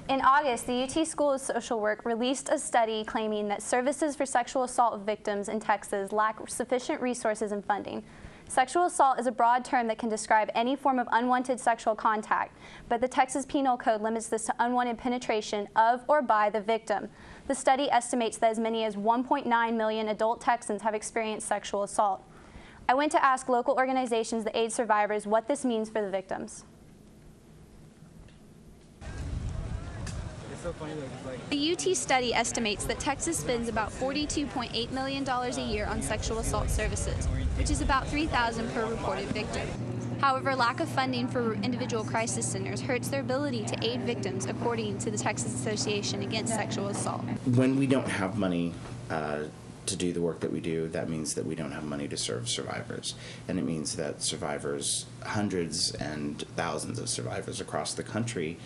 In August, the UT School of Social Work released a study claiming that services for sexual assault victims in Texas lack sufficient resources and funding. Sexual assault is a broad term that can describe any form of unwanted sexual contact, but the Texas Penal Code limits this to unwanted penetration of or by the victim. The study estimates that as many as 1.9 million adult Texans have experienced sexual assault. I went to ask local organizations that aid survivors what this means for the victims. The UT study estimates that Texas spends about $42.8 million a year on sexual assault services, which is about $3,000 per reported victim. However, lack of funding for individual crisis centers hurts their ability to aid victims, according to the Texas Association Against Sexual Assault. When we don't have money to do the work that we do, that means that we don't have money to serve survivors. And it means that survivors, hundreds and thousands of survivors across the country,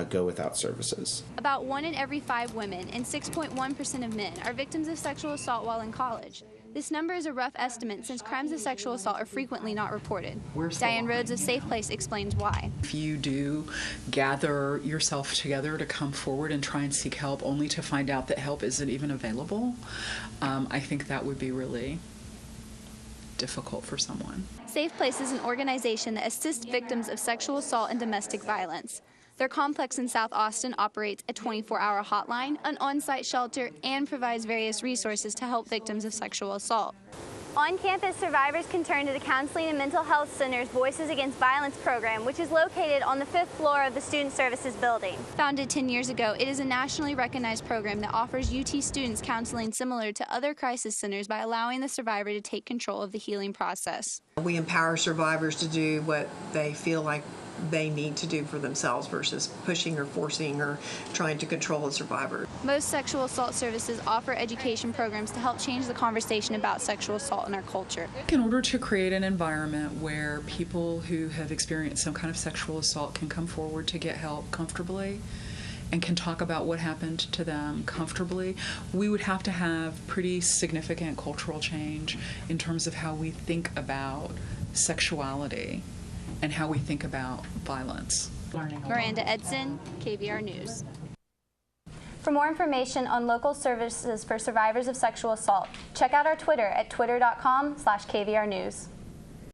go without services. About 1 in every 5 women and 6.1% of men are victims of sexual assault while in college. This number is a rough estimate since crimes of sexual assault are frequently not reported. Diane Rhodes of Safe Place explains why. If you do gather yourself together to come forward and try and seek help only to find out that help isn't even available, I think that would be really difficult for someone. Safe Place is an organization that assists victims of sexual assault and domestic violence. Their complex in South Austin operates a 24-hour hotline, an on-site shelter, and provides various resources to help victims of sexual assault. On campus, survivors can turn to the Counseling and Mental Health Center's Voices Against Violence program, which is located on the 5th floor of the Student Services building. Founded 10 years ago, it is a nationally recognized program that offers UT students counseling similar to other crisis centers by allowing the survivor to take control of the healing process. We empower survivors to do what they feel like they need to do for themselves versus pushing or forcing or trying to control a survivor. Most sexual assault services offer education programs to help change the conversation about sexual assault in our culture. In order to create an environment where people who have experienced some kind of sexual assault can come forward to get help comfortably and can talk about what happened to them comfortably, we would have to have pretty significant cultural change in terms of how we think about sexuality and how we think about violence. Miranda, Edson, KVR News. For more information on local services for survivors of sexual assault, check out our Twitter at twitter.com/KVR News.